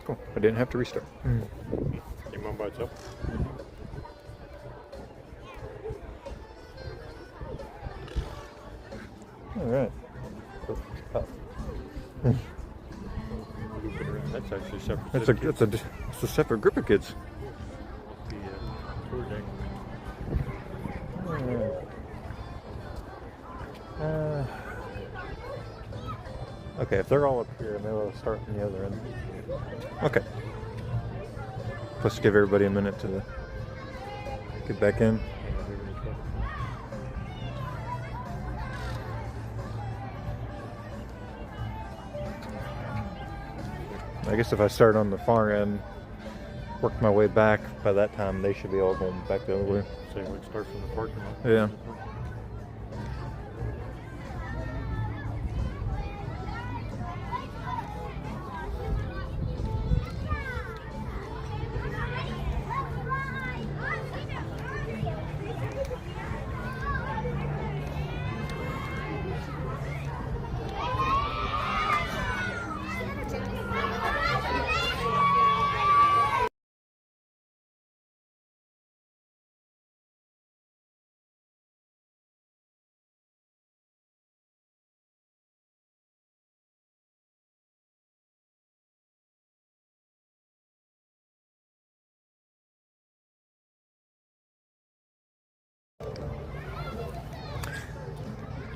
cool. I didn't have to restart. Came on by itself. All right. That's actually separate. It's a separate group of kids. Okay, if they're all up here, maybe we'll start from the other end. Okay. Let's give everybody a minute to get back in. I guess if I start on the far end, work my way back, by that time they should be all going back the other way. So we start from the parking lot. Yeah.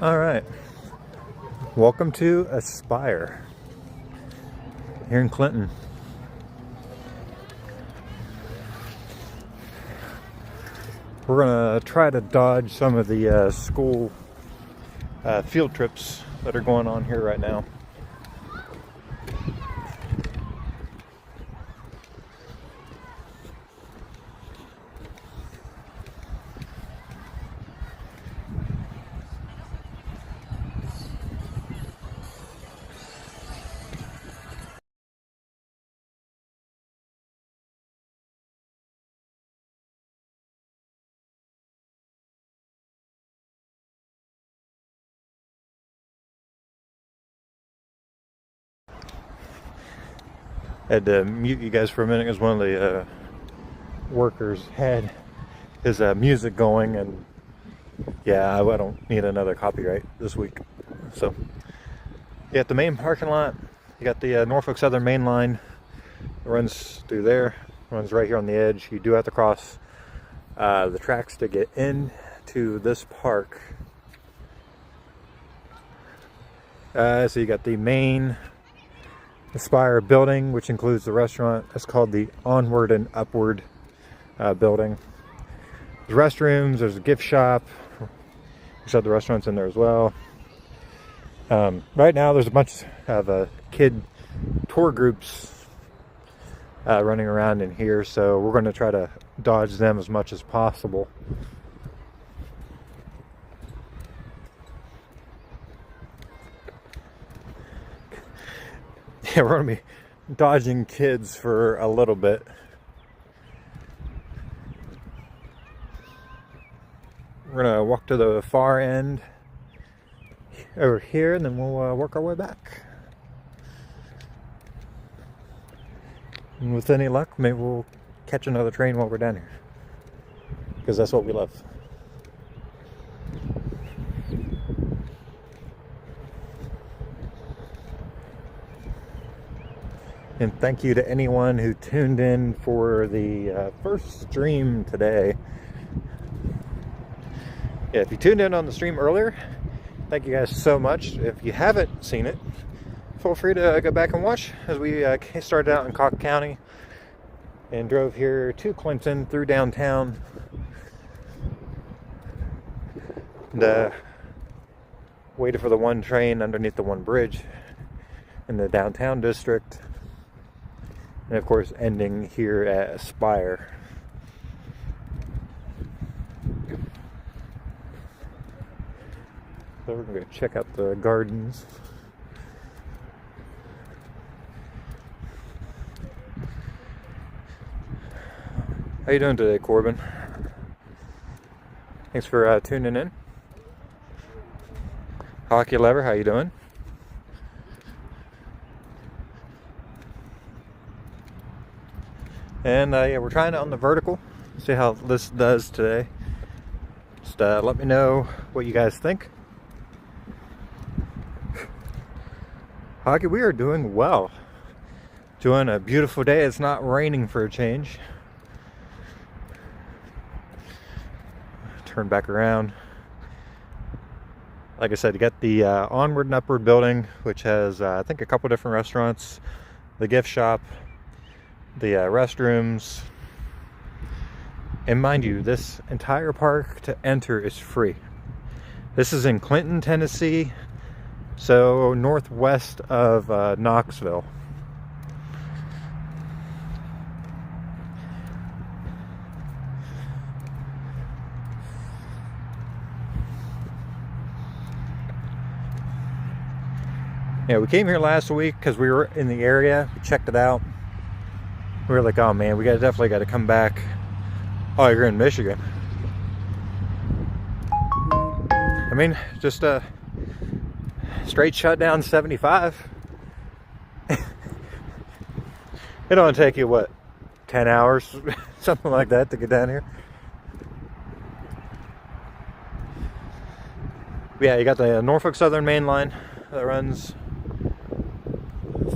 All right. Welcome to Aspire here in Clinton. We're gonna try to dodge some of the school field trips that are going on here right now. I had to mute you guys for a minute because one of the workers had his music going, and yeah, I don't need another copyright this week. So, yeah, at the main parking lot, you got the Norfolk Southern Main Line. It runs through there, runs right here on the edge. You do have to cross the tracks to get into this park. So you got the main Aspire building, which includes the restaurant. It's called the Onward and Upward building. There's restrooms, there's a gift shop. Except the restaurant's in there as well. Right now there's a bunch of kid tour groups running around in here, so we're going to try to dodge them as much as possible. Yeah, we're going to be dodging kids for a little bit. We're going to walk to the far end over here, and then we'll work our way back. And with any luck, maybe we'll catch another train while we're down here, because that's what we love. And thank you to anyone who tuned in for the first stream today. Yeah, if you tuned in on the stream earlier, thank you guys so much. If you haven't seen it, feel free to go back and watch, as we started out in Cock County and drove here to Clinton through downtown. And waited for the one train underneath the one bridge in the downtown district. And of course, ending here at Aspire. So we're going to go check out the gardens. How you doing today, Corbin? Thanks for tuning in. Hockey Lever, how you doing? And yeah, we're trying it on the vertical. See how this does today. Just let me know what you guys think. Hockey, we are doing well. Doing a beautiful day. It's not raining for a change. Turn back around. Like I said, you got the Onward and Upward building, which has I think a couple different restaurants, the gift shop, the restrooms, and mind you, this entire park to enter is free. This is in Clinton, Tennessee, so northwest of Knoxville. Yeah, we came here last week because we were in the area. We checked it out. We were like, oh man, we definitely got to come back. Oh, you're in Michigan. I mean, just a straight shut down 75. It only take you, what, 10 hours? Something like that to get down here. But yeah, you got the Norfolk Southern Main Line that runs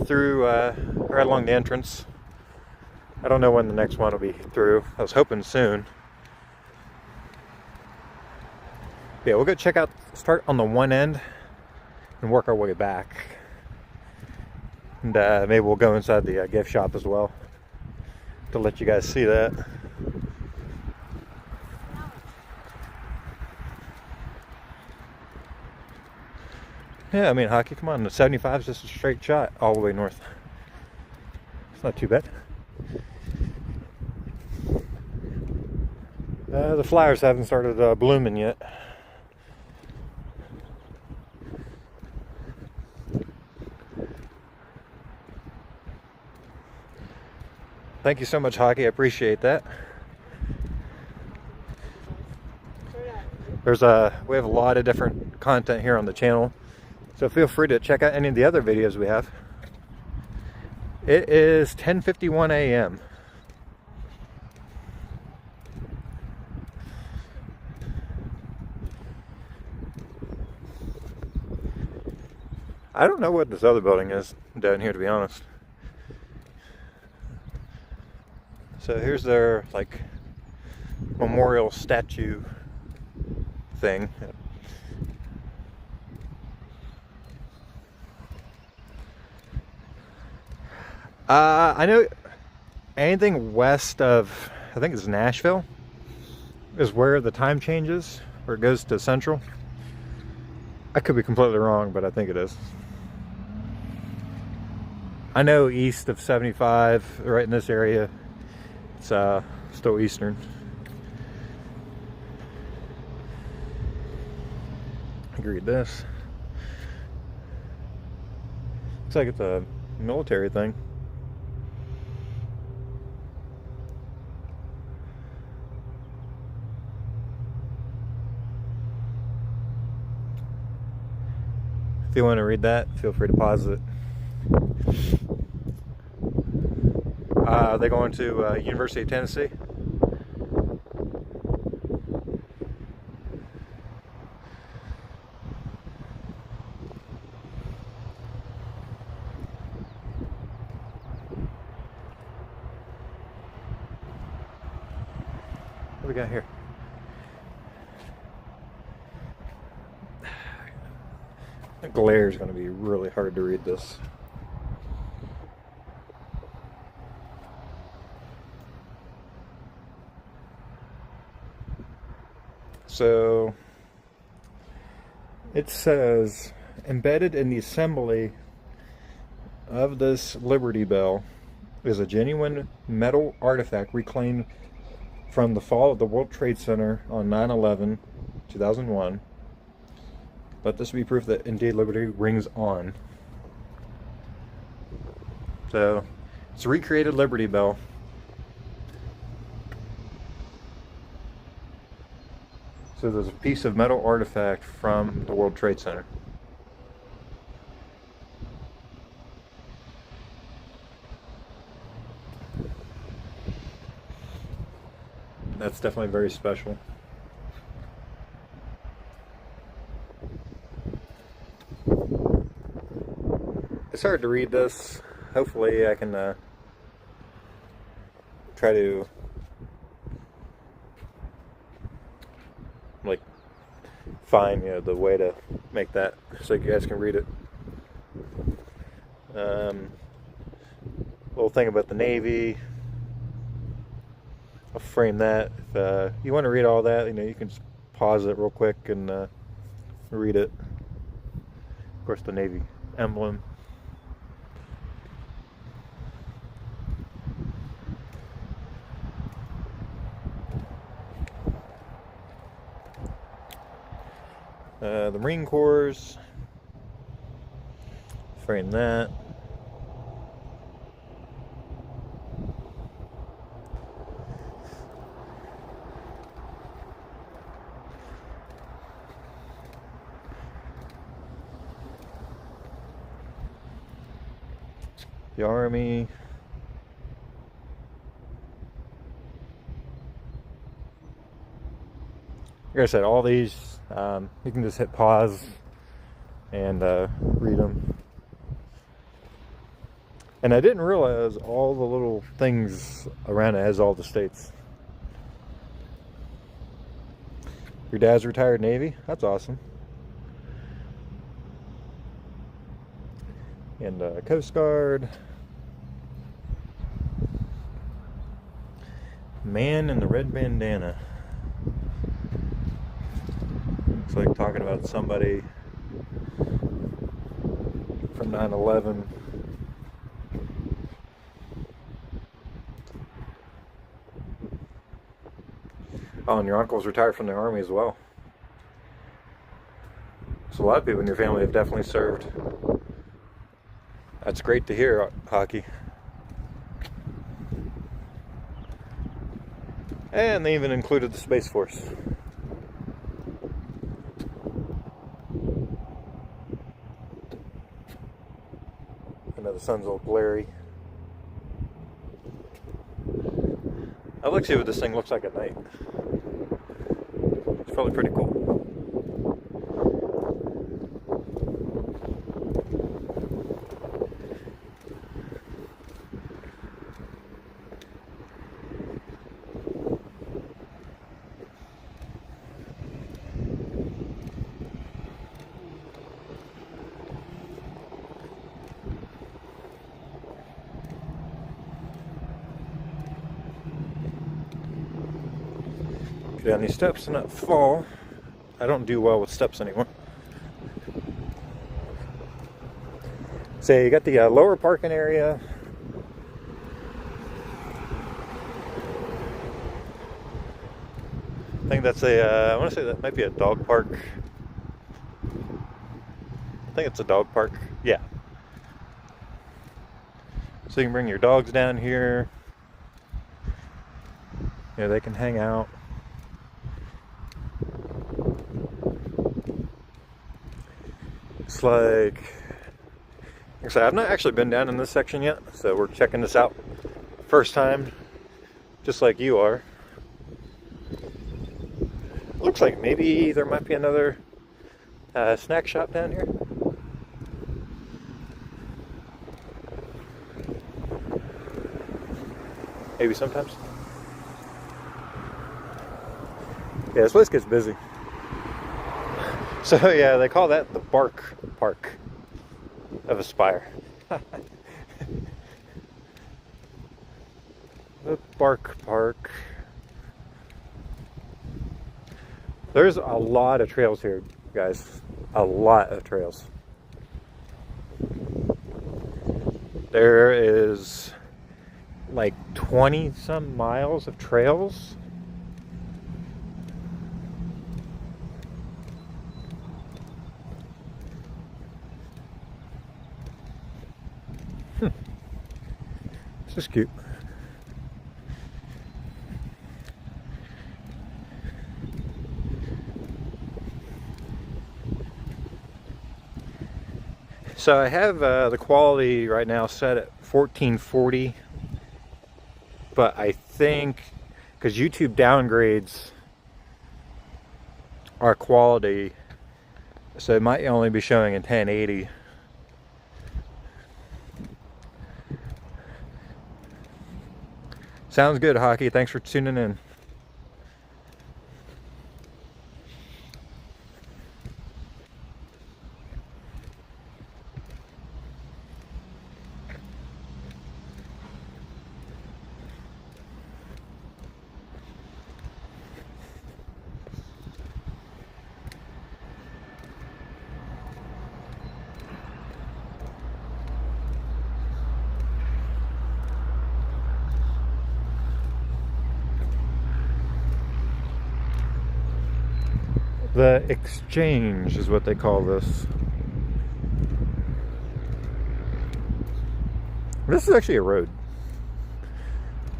through right along the entrance. I don't know when the next one will be through. I was hoping soon. But yeah, we'll go check out, start on the one end and work our way back. And maybe we'll go inside the gift shop as well to let you guys see that. Yeah, I mean, hockey, come on, the 75 is just a straight shot all the way north. It's not too bad. The flowers haven't started blooming yet. Thank you so much, hockey. I appreciate that. We have a lot of different content here on the channel, so feel free to check out any of the other videos we have. It is 10:51 a.m. I don't know what this other building is down here, to be honest. So here's their like memorial statue thing. I know anything west of, I think it's Nashville, is where the time changes, where it goes to Central. I could be completely wrong, but I think it is. I know east of 75, right in this area, it's still Eastern. I can read this. Looks like it's a military thing. If you want to read that, feel free to pause it. They're going to University of Tennessee. What do we got here? The glare is going to be really hard to read this. So it says, embedded in the assembly of this Liberty Bell is a genuine metal artifact reclaimed from the fall of the World Trade Center on 9/11/2001. Let this be proof that indeed liberty rings on. So it's a recreated Liberty Bell. So there's a piece of metal artifact from the World Trade Center. That's definitely very special. It's hard to read this. Hopefully I can try to like find the way to make that so you guys can read it. Little thing about the Navy. I'll frame that. If you want to read all that, you can just pause it real quick and read it. Of course, the Navy emblem. The Marine Corps. Frame that. The Army. Like I said, all these you can just hit pause and read them. And I didn't realize all the little things around it has all the states. Your dad's retired Navy? That's awesome. And Coast Guard. Man in the red bandana. Looks like talking about somebody from 9/11. Oh, and your uncle's retired from the Army as well. So a lot of people in your family have definitely served. That's great to hear, Hockey. And they even included the Space Force. I know the sun's all glary. I'd like to see what this thing looks like at night. It's probably pretty cool. Down these steps and not fall. I don't do well with steps anymore. So you got the lower parking area. I think that's I want to say that might be a dog park. I think it's a dog park. Yeah. So you can bring your dogs down here. They can hang out. It's like I said, I've not actually been down in this section yet, so we're checking this out first time, just like you are. Looks like maybe there might be another snack shop down here. Maybe sometimes. Yeah, this place gets busy. So yeah, they call that the Bark Park of Aspire. The Bark Park. There's a lot of trails here, guys. A lot of trails. There is like 20 some miles of trails. This is cute. So I have the quality right now set at 1440, but I think because YouTube downgrades our quality, so it might only be showing in 1080. Sounds good, Hockey. Thanks for tuning in. The exchange is what they call this. This is actually a road.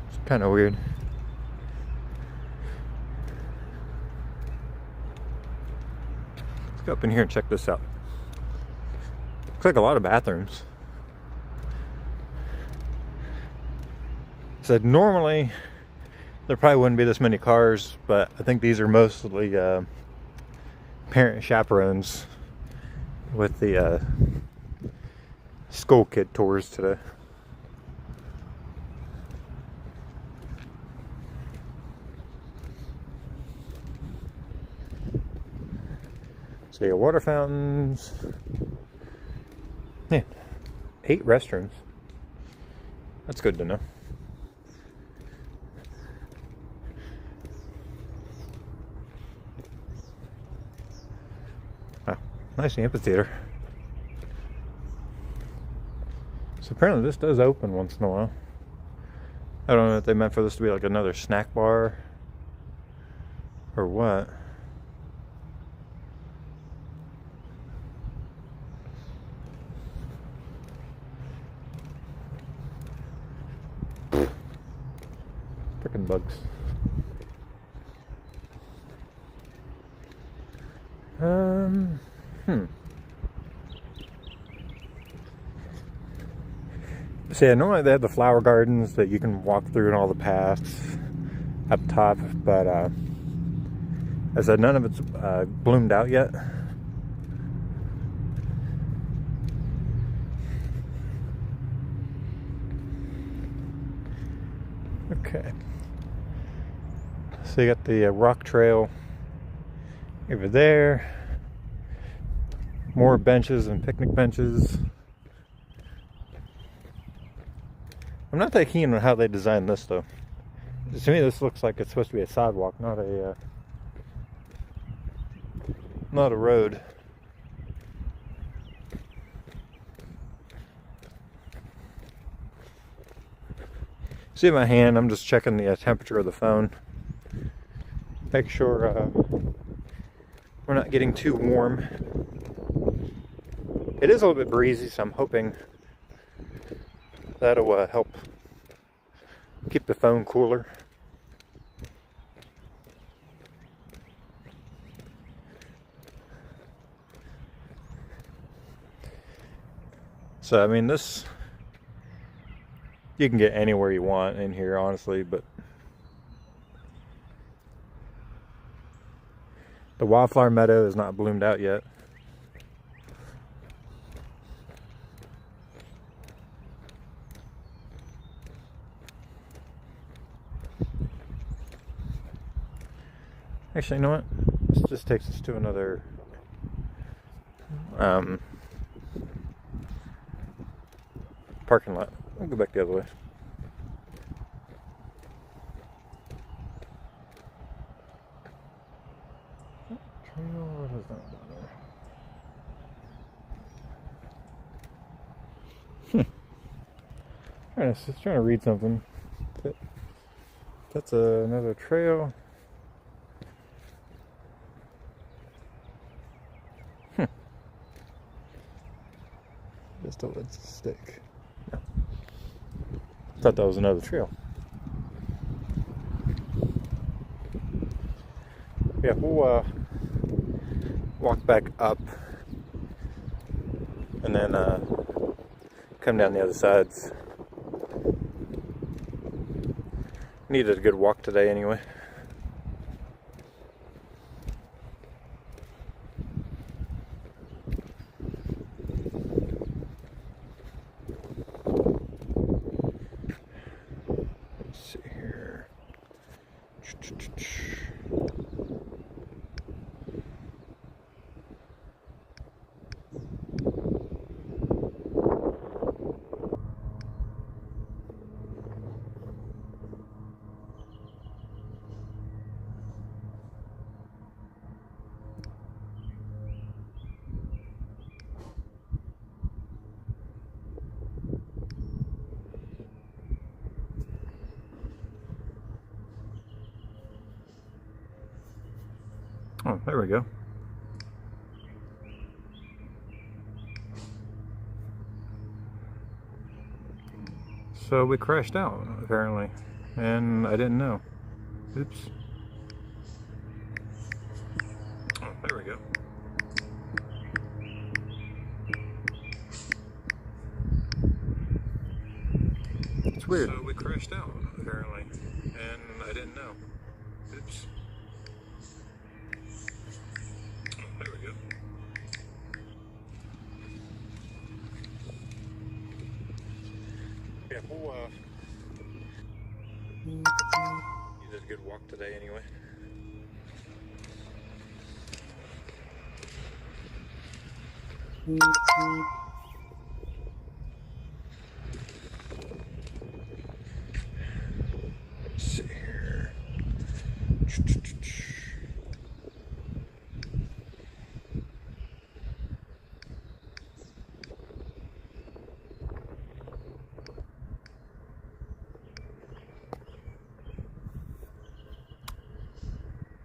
It's kind of weird. Let's go up in here and check this out. Looks like a lot of bathrooms. So normally there probably wouldn't be this many cars, but I think these are mostly parent chaperones with the school kid tours today. So you got water fountains. Yeah, 8 restrooms. That's good to know. Nice amphitheater. So apparently this does open once in a while. I don't know if they meant for this to be like another snack bar or what. Frickin' bugs. So yeah, normally they have the flower gardens that you can walk through and all the paths up top, but as I said, none of it's bloomed out yet. Okay. So you got the rock trail over there. More benches and picnic benches. I'm not that keen on how they designed this though. To me this looks like it's supposed to be a sidewalk, not a road. See my hand, I'm just checking the temperature of the phone. Make sure we're not getting too warm. It is a little bit breezy, so I'm hoping that'll help keep the phone cooler. So I mean, this you can get anywhere you want in here, honestly, but the wildflower meadow is not bloomed out yet. Actually, you know what? This just takes us to another parking lot. I'll go back the other way. What is that down there? Just trying to read something. That's another trail. Just a wood stick. No. Thought that was another trail. Yeah, we'll walk back up and then come down the other sides. Needed a good walk today anyway. Let's see here. Oh, there we go. So we crashed out, apparently, and I didn't know. Oops. Oh, there we go. It's weird. So we crashed out, apparently, and I didn't know. Oops. There we go. Yeah, we'll you did a good walk today anyway. Let's see here.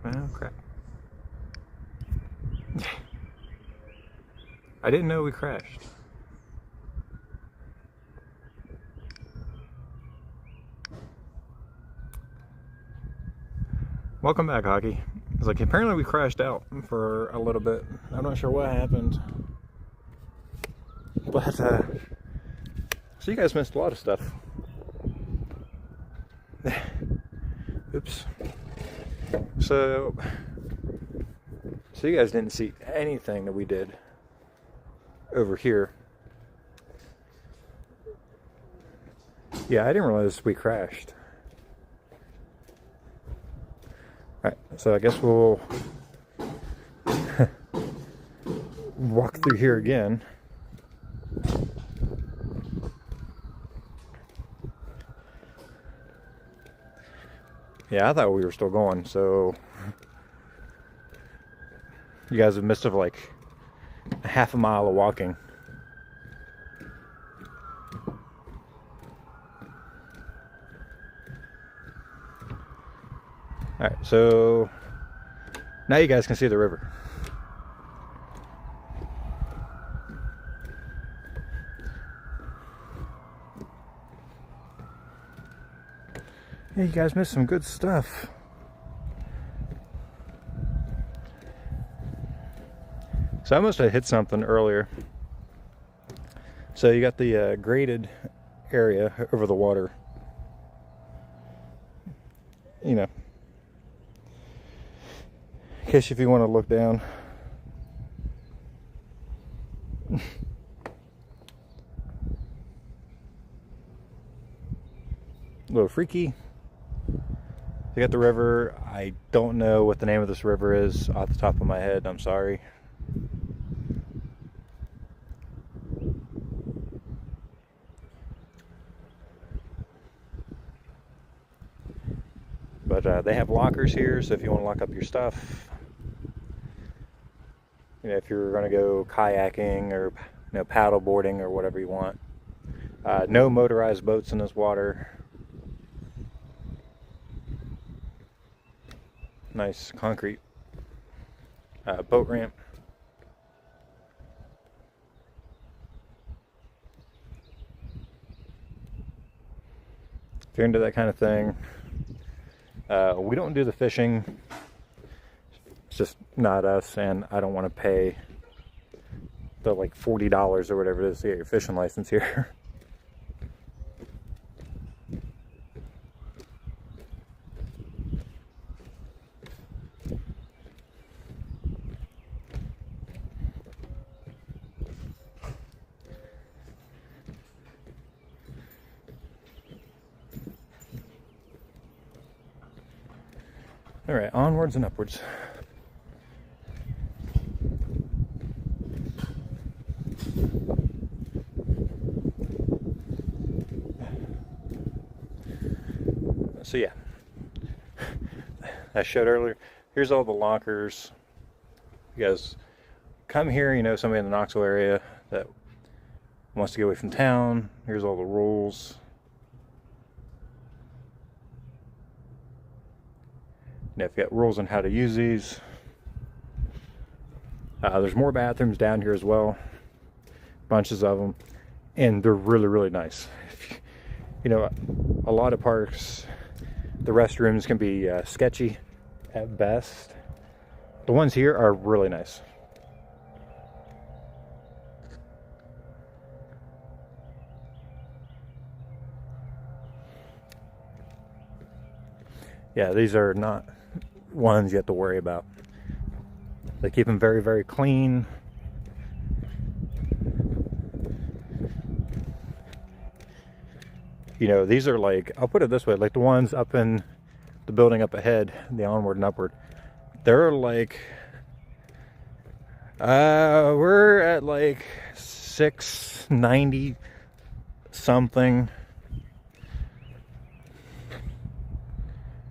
Oh crap. I didn't know we crashed. Welcome back, Hockey. It's like apparently we crashed out for a little bit. I'm not sure what happened. But so you guys missed a lot of stuff. Oops. So you guys didn't see anything that we did over here. Yeah, I didn't realize we crashed. Alright, so I guess we'll walk through here again. Yeah, I thought we were still going, so you guys have missed of like a half a mile of walking. Alright, so now you guys can see the river. Yeah, you guys missed some good stuff. So I must have hit something earlier. So you got the graded area over the water. You know, in case if you want to look down. A little freaky. You got the river. I don't know what the name of this river is off the top of my head. I'm sorry. But they have lockers here, so if you want to lock up your stuff, you know, if you're going to go kayaking or paddle boarding or whatever you want. No motorized boats in this water. Nice concrete boat ramp. If you're into that kind of thing, we don't do the fishing. It's just not us, and I don't want to pay the like $40 or whatever it is to get your fishing license here. All right, onwards and upwards. So yeah, I showed earlier, here's all the lockers. You guys come here, you know, somebody in the Knoxville area that wants to get away from town. Here's all the rules. Now, if you got rules on how to use these. There's more bathrooms down here as well. Bunches of them. And they're really, really nice. You know, a lot of parks, the restrooms can be sketchy at best. The ones here are really nice. Yeah, these are not ones you have to worry about. They keep them very, very clean. You know, these are like, I'll put it this way, like the ones up in the building up ahead, the onward and upward, they're like, we're at like 690 something.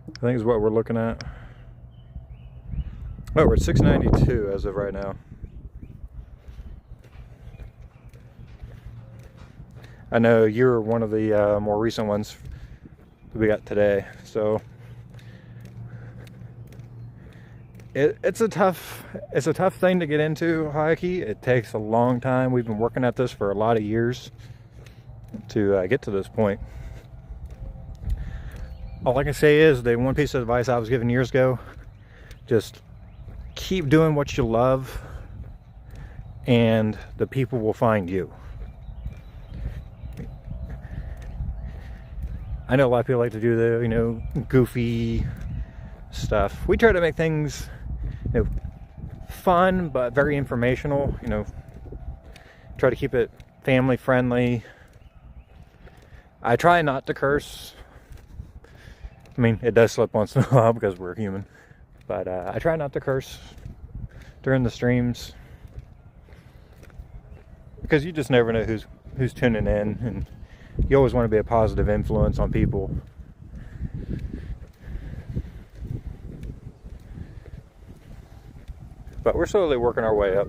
I think is what we're looking at. Oh, we're at 692 as of right now. I know you're one of the more recent ones that we got today, so it's a tough thing to get into, hockey. It takes a long time. We've been working at this for a lot of years to get to this point. All I can say is the one piece of advice I was given years ago: just keep doing what you love, and the people will find you. I know a lot of people like to do the, you know, goofy stuff. We try to make things, you know, fun but very informational. You know, try to keep it family friendly. I try not to curse. I mean, it does slip once in a while because we're human. But I try not to curse during the streams, because you just never know who's tuning in, and you always want to be a positive influence on people. But we're slowly working our way up.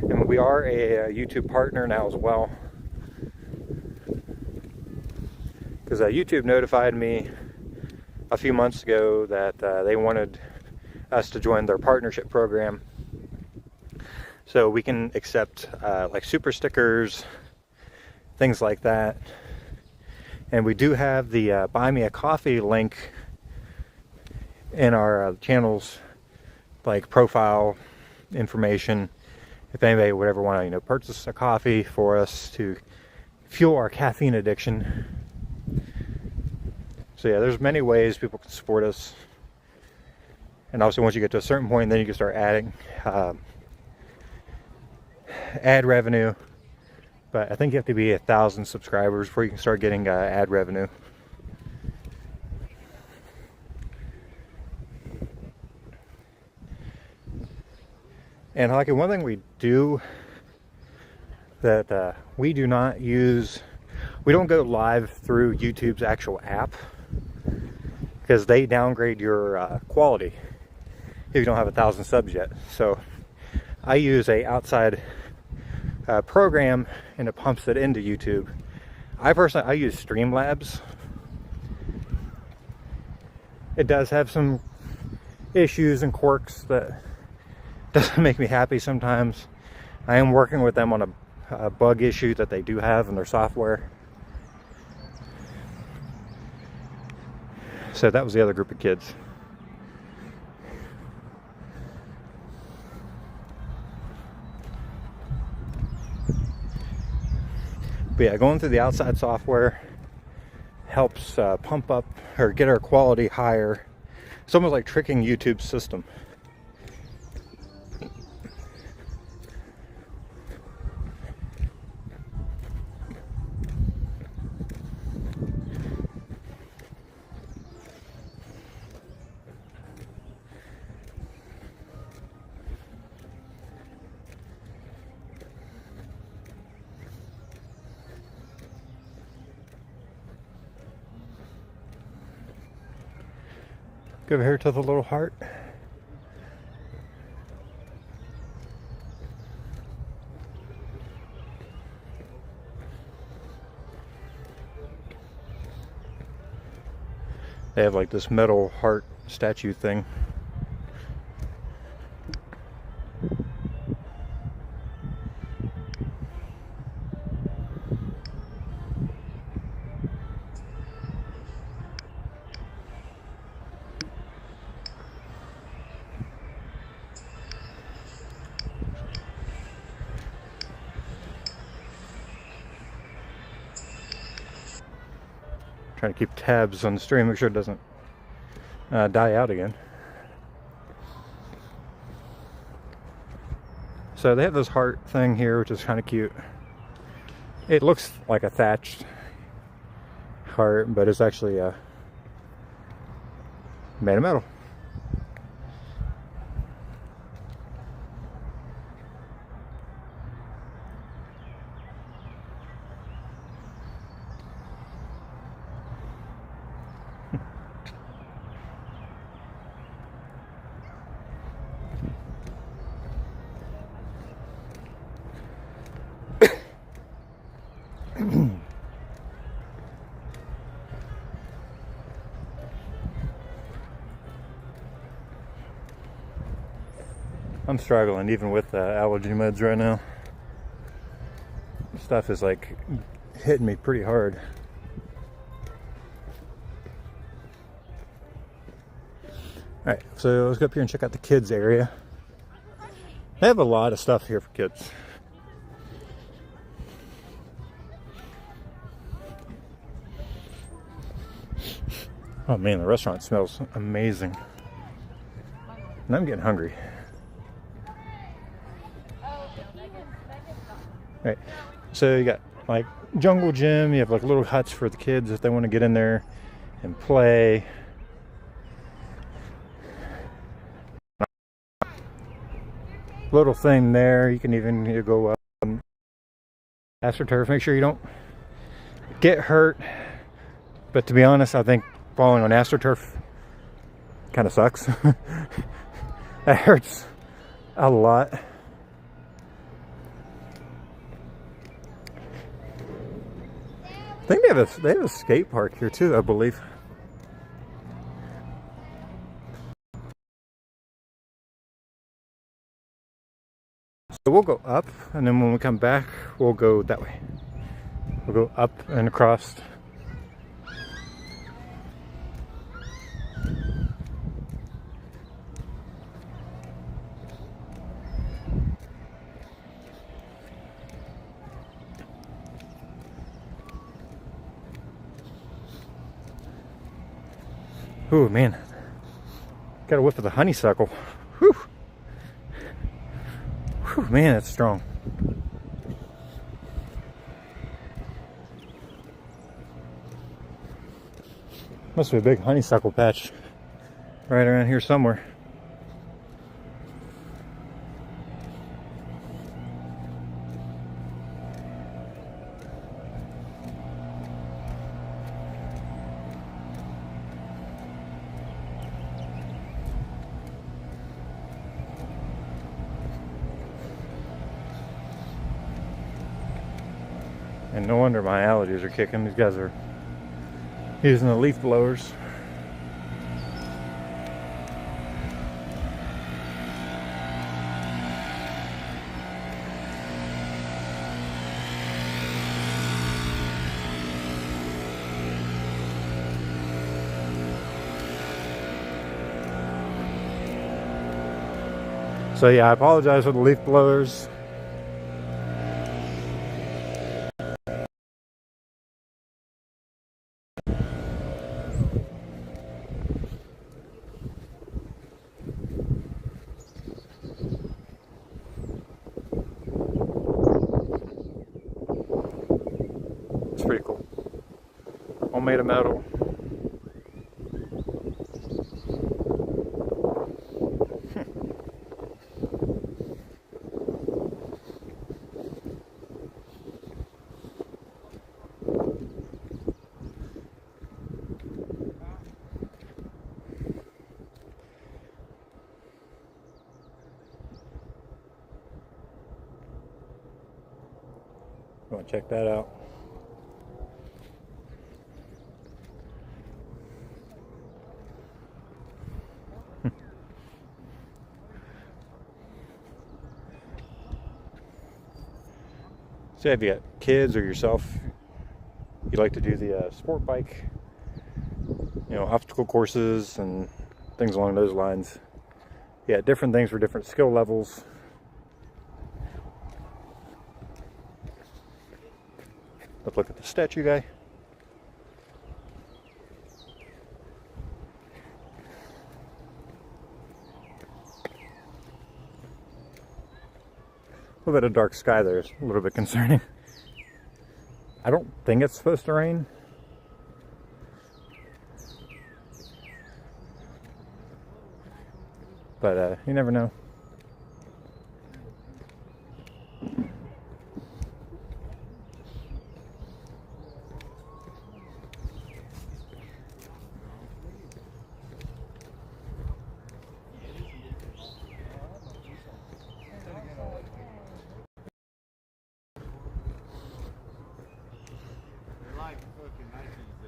And we are a YouTube partner now as well. Because YouTube notified me a few months ago that they wanted us to join their partnership program. So we can accept like super stickers, things like that. And we do have the Buy Me a Coffee link in our channel's like profile information. If anybody would ever want to, you know, purchase a coffee for us to fuel our caffeine addiction. So yeah, there's many ways people can support us. And obviously once you get to a certain point, then you can start adding ad revenue. But I think you have to be 1,000 subscribers before you can start getting ad revenue. And like one thing we do that we do not use, we don't go live through YouTube's actual app, because they downgrade your quality if you don't have 1,000 subs yet. So I use a outside program, and it pumps it into YouTube. I use Streamlabs. It does have some issues and quirks that doesn't make me happy sometimes. I am working with them on a bug issue that they do have in their software. So that was the other group of kids. But yeah, going through the outside software helps pump up or get our quality higher. It's almost like tricking YouTube's system. Go over here to the little heart. They have like this metal heart statue thing. Trying to keep tabs on the stream, make sure it doesn't die out again. So they have this heart thing here, which is kind of cute. It looks like a thatched heart, but it's actually made of metal. I'm struggling even with allergy meds right now. Stuff is like hitting me pretty hard. Alright, so let's go up here and check out the kids area. They have a lot of stuff here for kids. Oh man, the restaurant smells amazing. And I'm getting hungry. Right, so you got like jungle gym, you have like little huts for the kids if they want to get in there and play. Little thing there, you can even go up AstroTurf, make sure you don't get hurt. But to be honest, I think falling on AstroTurf kind of sucks. That hurts a lot. I think they have a skate park here too, I believe. So we'll go up, and then when we come back, we'll go that way. We'll go up and across. Ooh, man. Got a whiff of the honeysuckle. Whew. Whew, man, that's strong. Must be a big honeysuckle patch right around here somewhere. And no wonder my allergies are kicking. These guys are using the leaf blowers. So yeah, I apologize for the leaf blowers. It's pretty cool. All made of metal. Check that out. So if you got kids or yourself, you like to do the sport bike, you know, obstacle courses and things along those lines. Yeah, different things for different skill levels. Let's look at the statue guy. A little bit of dark sky there is a little bit concerning. I don't think it's supposed to rain. But you never know.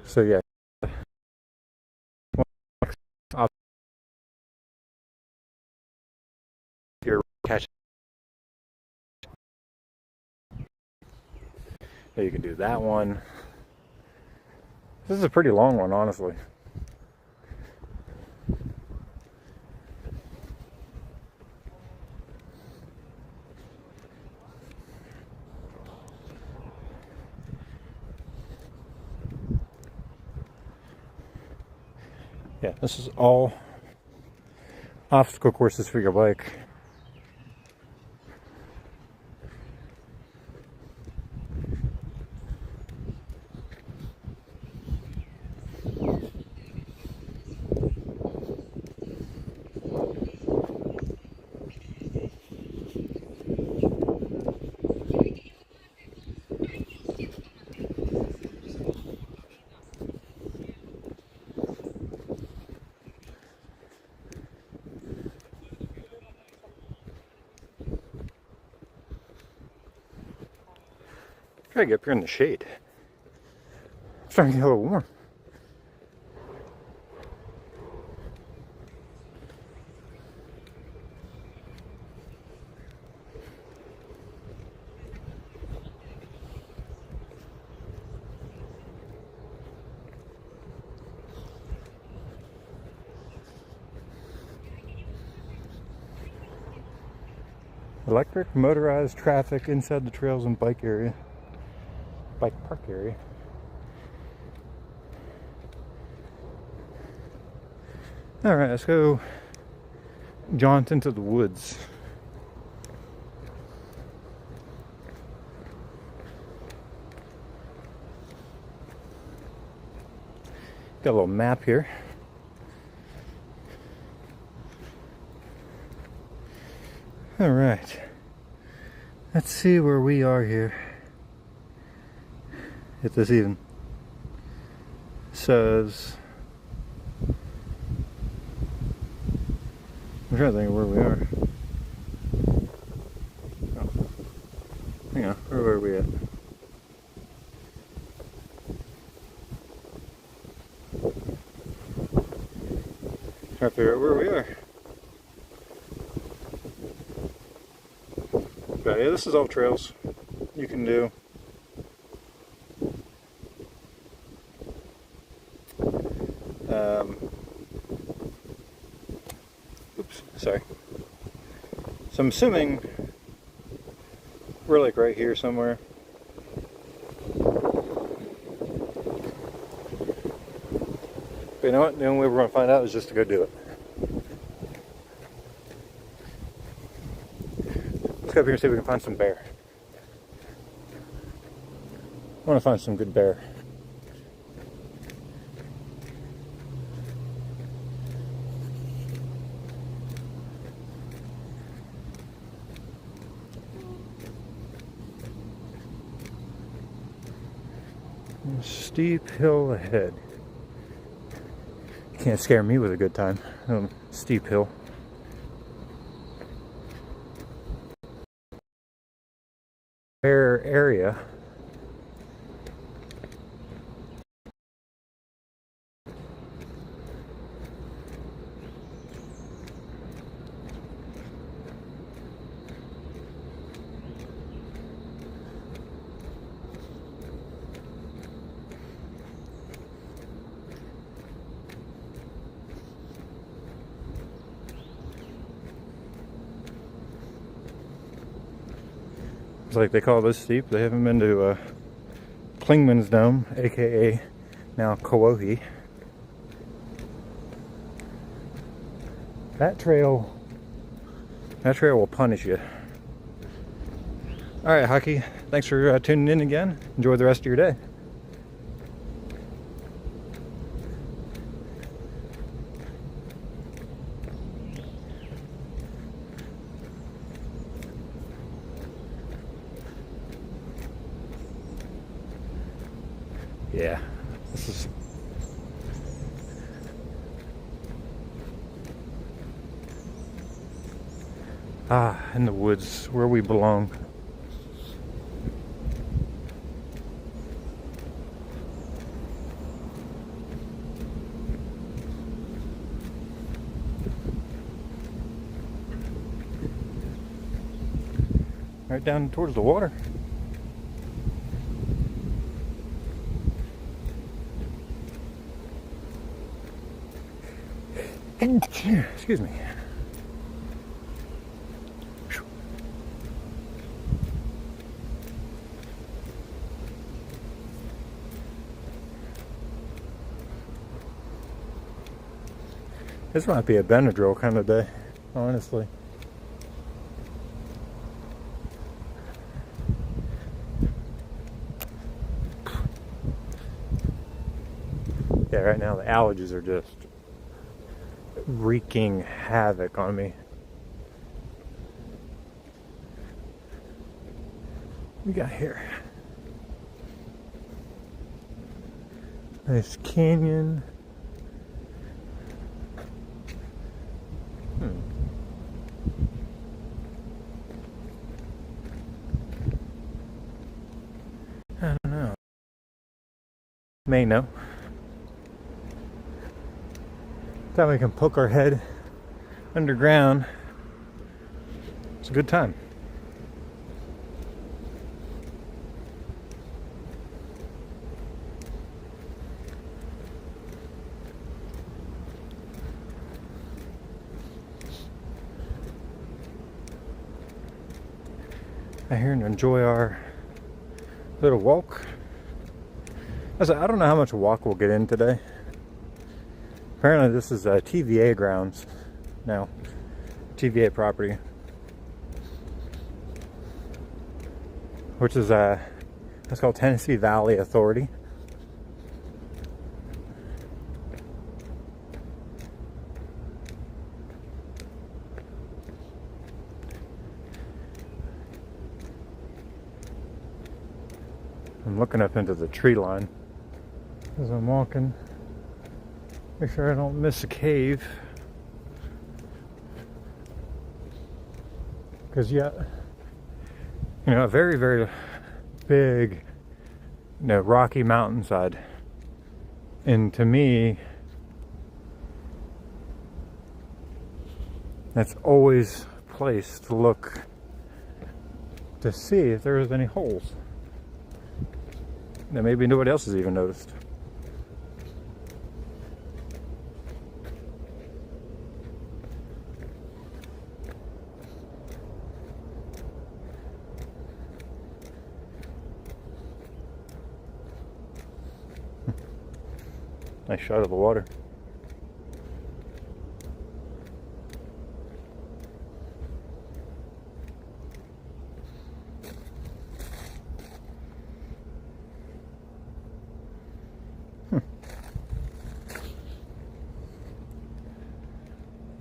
So yeah, your catch. You can do that one. This is a pretty long one, honestly. Yeah, this is all obstacle courses for your bike. Try to get up here in the shade. It's starting to get a little warm. Electric motorized traffic inside the trails and bike park area. All right, let's go jaunt into the woods. Got a little map here. All right, let's see where we are here. If this even says, I'm trying to think of where we are. Oh. Hang on, where are we at? Trying to figure out where we are. But yeah, this is all trails you can do. Oops, sorry. So I'm assuming we're like right here somewhere. But you know what? The only way we're going to find out is just to go do it. Let's go up here and see if we can find some bear. I want to find some good bear. Steep hill ahead. Can't scare me with a good time. Steep hill. Bear area. It's like they call this steep. They haven't been to Klingman's Dome, aka now Kauai. That trail will punish you. All right, Hockey. Thanks for tuning in again. Enjoy the rest of your day. Yeah, this is in the woods where we belong. Right down towards the water. Excuse me. This might be a Benadryl kind of day, honestly. Yeah, right now the allergies are just wreaking havoc on me. What we got here? Nice canyon. I don't know. May know. Time we can poke our head underground. It's a good time. I'm here to enjoy our little walk. I don't know how much walk we'll get in today. Apparently this is TVA grounds now. TVA property. Which is that's called Tennessee Valley Authority. I'm looking up into the tree line as I'm walking. Make sure I don't miss a cave. Because a very, very big, rocky mountainside. And to me, that's always a place to look to see if there's any holes that maybe nobody else has even noticed. Nice shot of the water.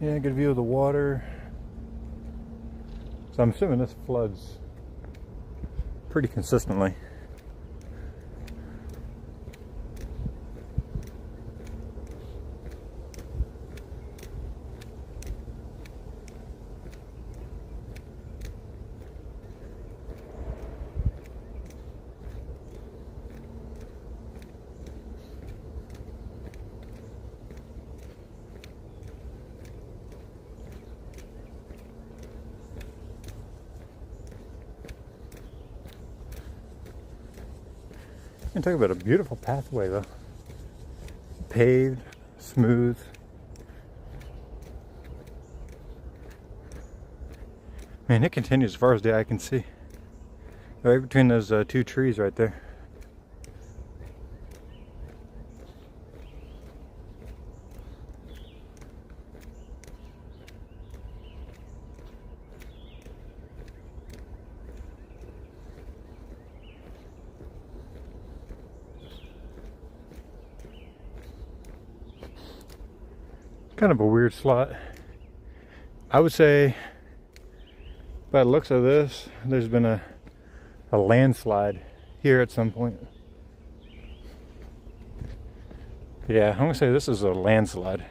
Yeah, good view of the water. So I'm assuming this floods pretty consistently. And talk about a beautiful pathway though. Paved, smooth. Man, it continues as far as the eye can see. Right between those two trees right there. Kind of a weird slot. I would say, by the looks of this, there's been a landslide here at some point. Yeah, I'm gonna say this is a landslide.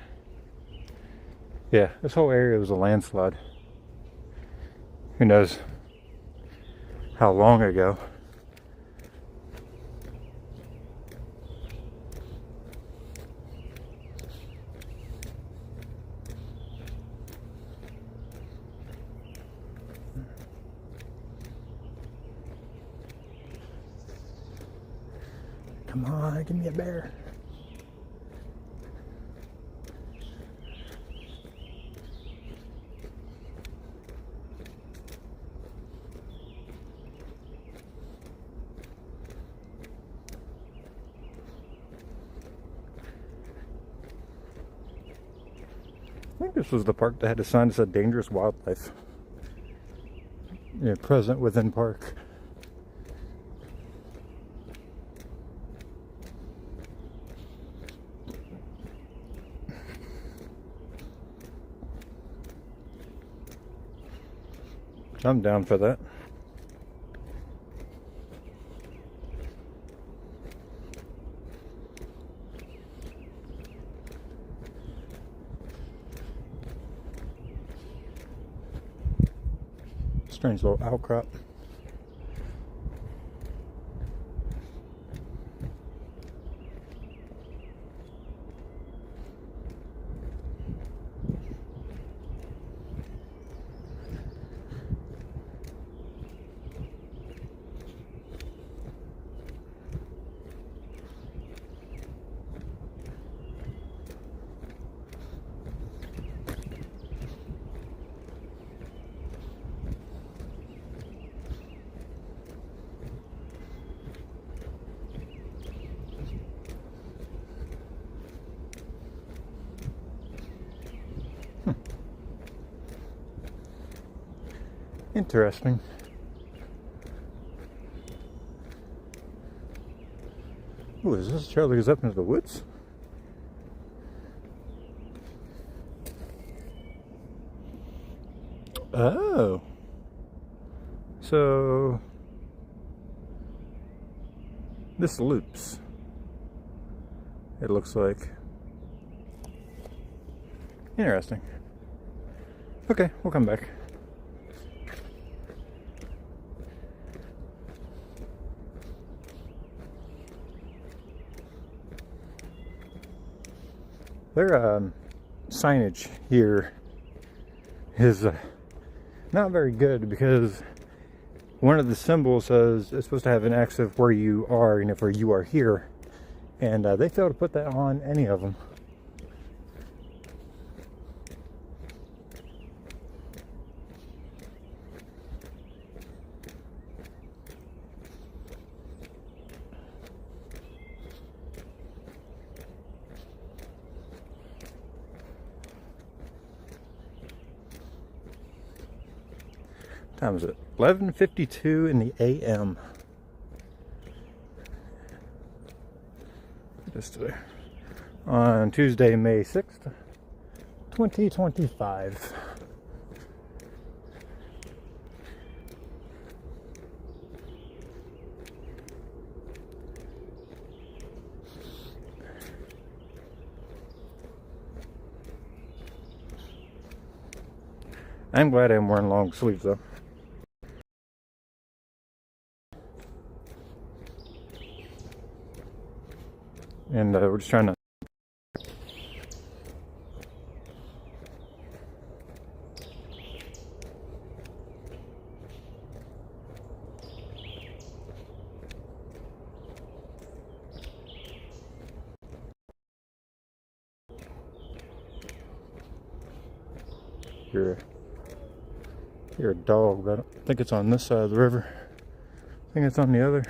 Yeah, this whole area was a landslide. Who knows how long ago? Come on, give me a bear. I think this was the park that had a sign that said dangerous wildlife. Yeah, present within park. I'm down for that. Strange little outcrop. Interesting. Ooh, is this a trail that goes up into the woods? Oh. So this loops. It looks like. Interesting. Okay, we'll come back. Their signage here is not very good because one of the symbols says it's supposed to have an X of where you are and if you are here, and they failed to put that on any of them. Time is it? 11:52 in the a.m. Just today, on Tuesday, May 6th, 2025. I'm glad I'm wearing long sleeves though. And we're just trying to hear a dog, but I don't think it's on this side of the river. I think it's on the other.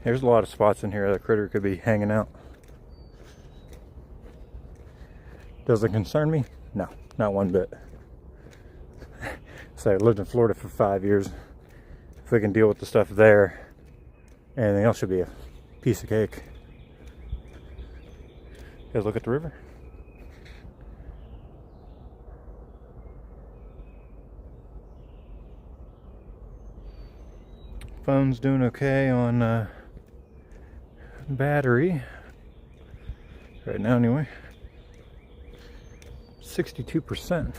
There's a lot of spots in here that critter could be hanging out. Does it concern me? No, not one bit. So I lived in Florida for 5 years. If we can deal with the stuff there, anything else should be a piece of cake. You guys look at the river. Phone's doing okay on battery right now anyway. 62%.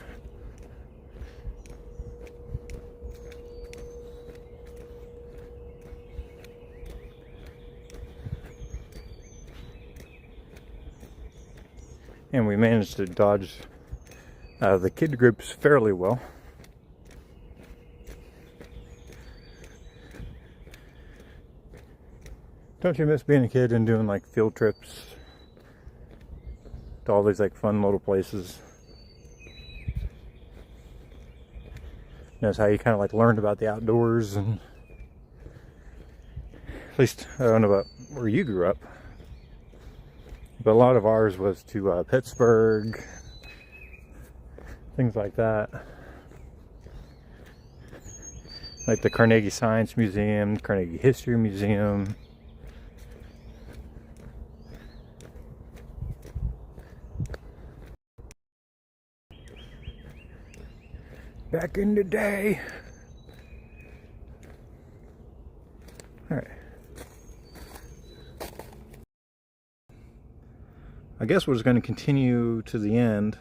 And we managed to dodge the kid groups fairly well. Don't you miss being a kid and doing like field trips to all these like fun little places? Knows how you kind of like learned about the outdoors, and at least I don't know about where you grew up, but a lot of ours was to Pittsburgh, things like that, like the Carnegie Science Museum, Carnegie History Museum. Back in the day. All right. I guess we're just going to continue to the end.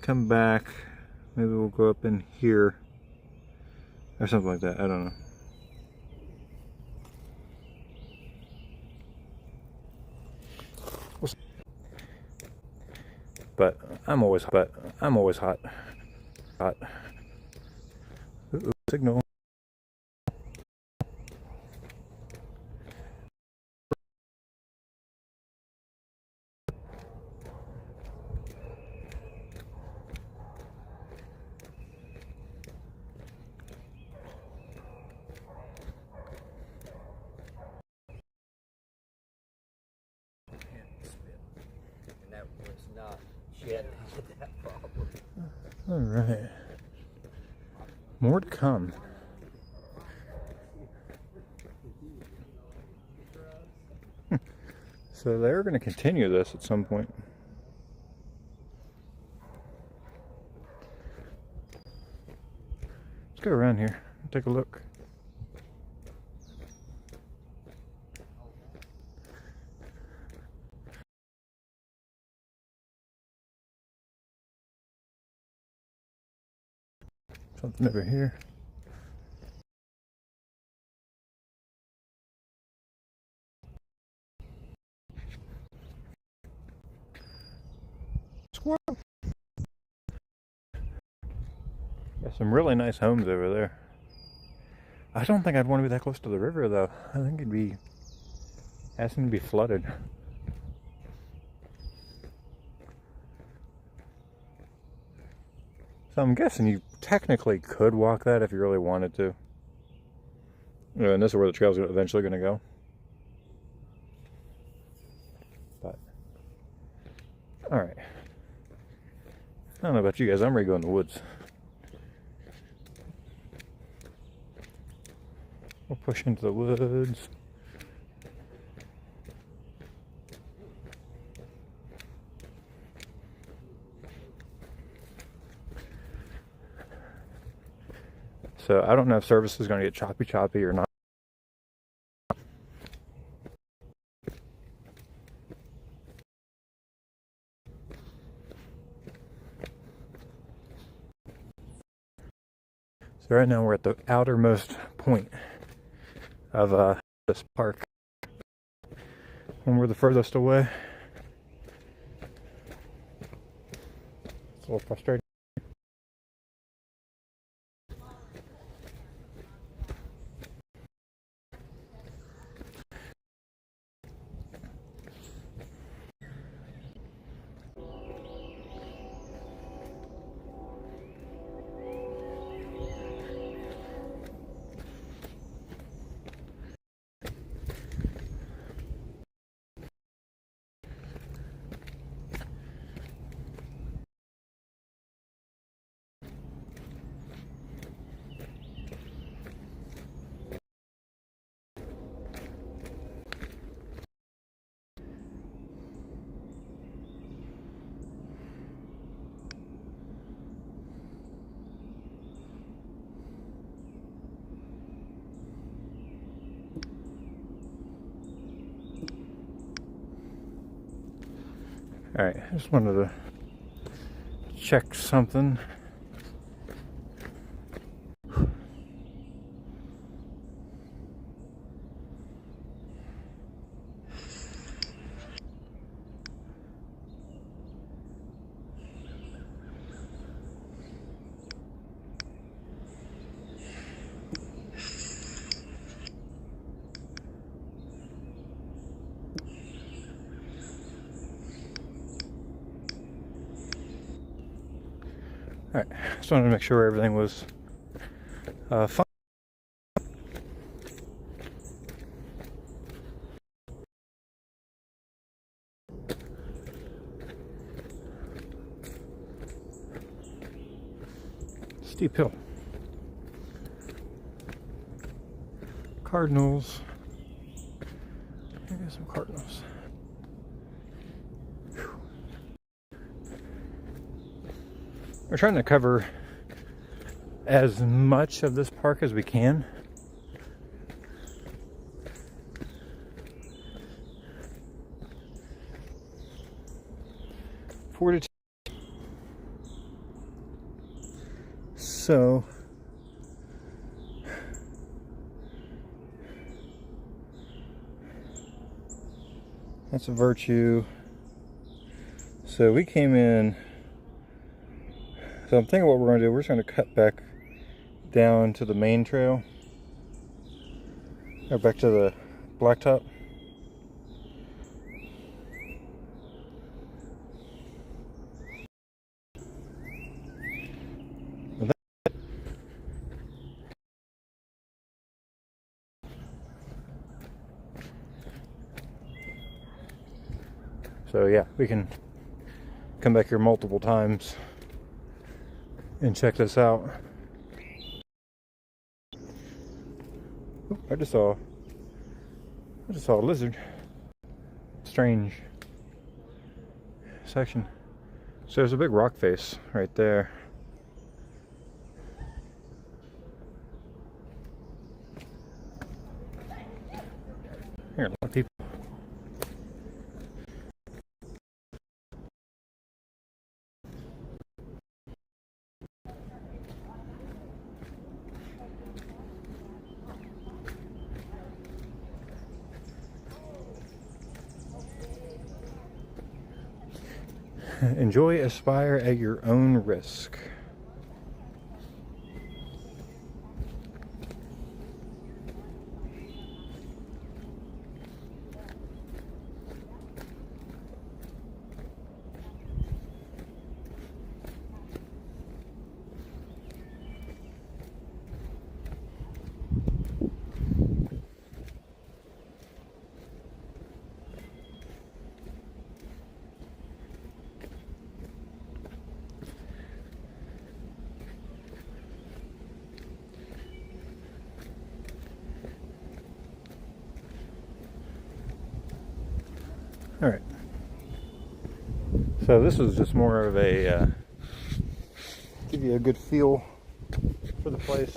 Come back. Maybe we'll go up in here or something like that. I don't know. But I'm always hot. Ooh, signal. And that was not. She had that problem. All right. More to come. So they're going to continue this at some point. Let's go around here and take a look. Something over here. Squirrel. Got some really nice homes over there. I don't think I'd want to be that close to the river though. I think it'd be asking to be flooded. So I'm guessing you technically could walk that if you really wanted to. And this is where the trail's eventually going to go. But, alright. I don't know about you guys, I'm ready to go in the woods. We'll push into the woods. So I don't know if service is going to get choppy or not. So right now we're at the outermost point of this park. And we're the furthest away. little frustrating. All right, I just wanted to check something. All right, just wanted to make sure everything was fine. Steep hill. Cardinals. I got some cardinals. Whew. We're trying to cover as much of this park as we can. So that's a virtue. So we came in. So I'm thinking what we're going to do, we're just going to cut back down to the main trail, or back to the blacktop. So yeah, we can come back here multiple times and check this out. Oop, I just saw a lizard. Strange section. So there's a big rock face right there. Here, a lot of people. Enjoy Aspire at your own risk. All right. So this was just more of a give you a good feel for the place.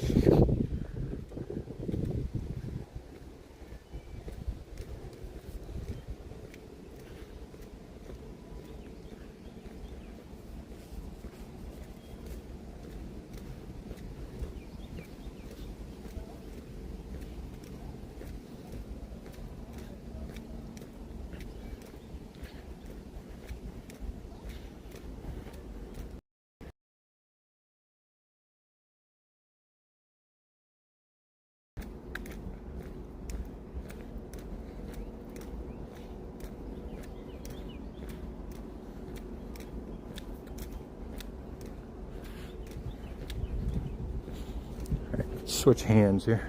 switch hands here.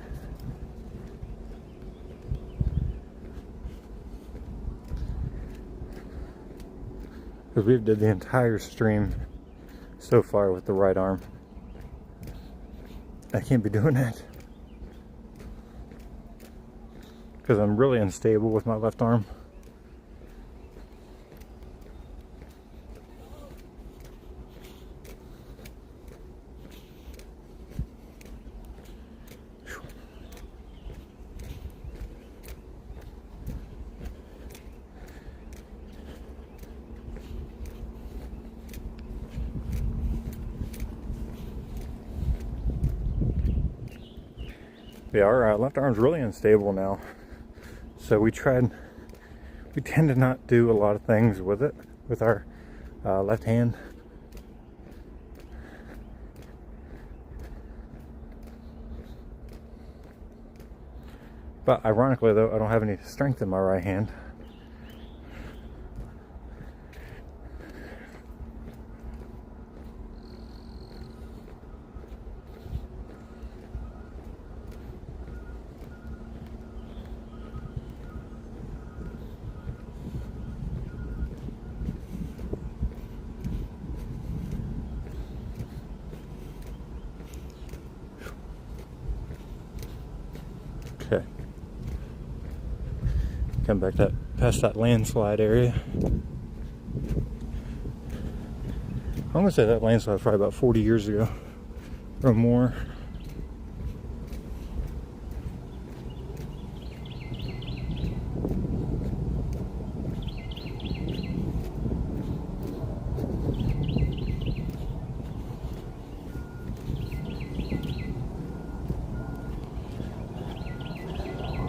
Because we've did the entire stream so far with the right arm. I can't be doing that. Because I'm really unstable with my left arm. Yeah, our left arm's really unstable now. So we tend to not do a lot of things with it, with our left hand. But ironically though, I don't have any strength in my right hand. Okay. Come back past that landslide area. I'm gonna say that landslide was probably about 40 years ago or more.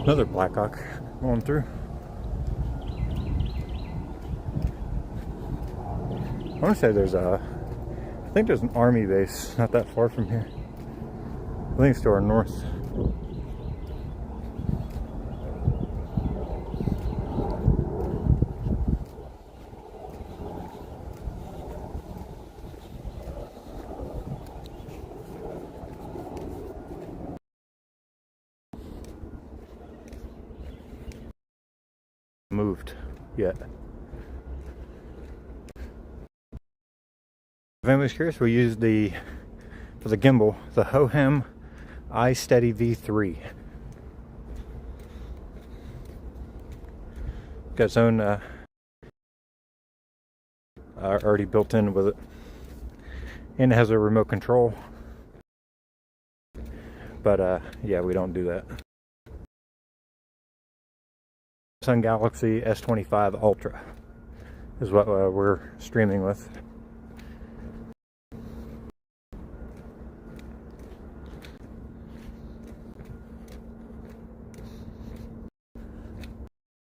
Another Blackhawk going through. I want to say I think there's an army base not that far from here. I think it's to our north. Moved yet. If anybody's curious, we used for the gimbal, the Hohem iSteady V3. Got its own already built in with it, and it has a remote control. But yeah, we don't do that. Samsung Galaxy S25 Ultra is what we're streaming with.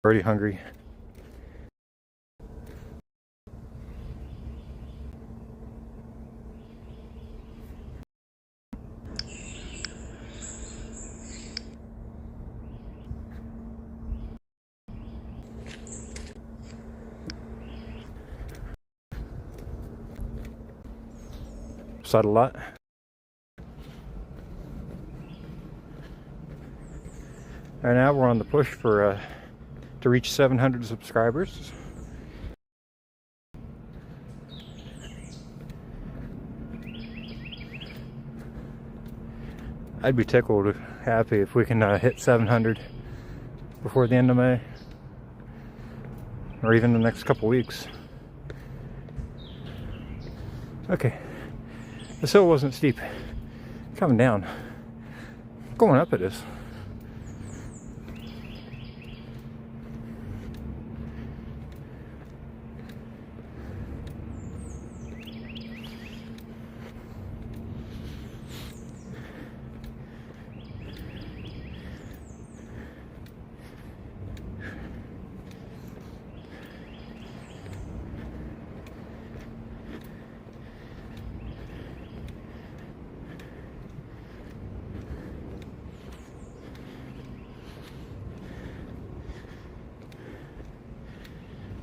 Already hungry. Upside a lot. Right now we're on the push for to reach 700 subscribers. I'd be tickled happy if we can hit 700 before the end of May, or even the next couple weeks. Okay, this hill wasn't steep. Coming down. Going up it is.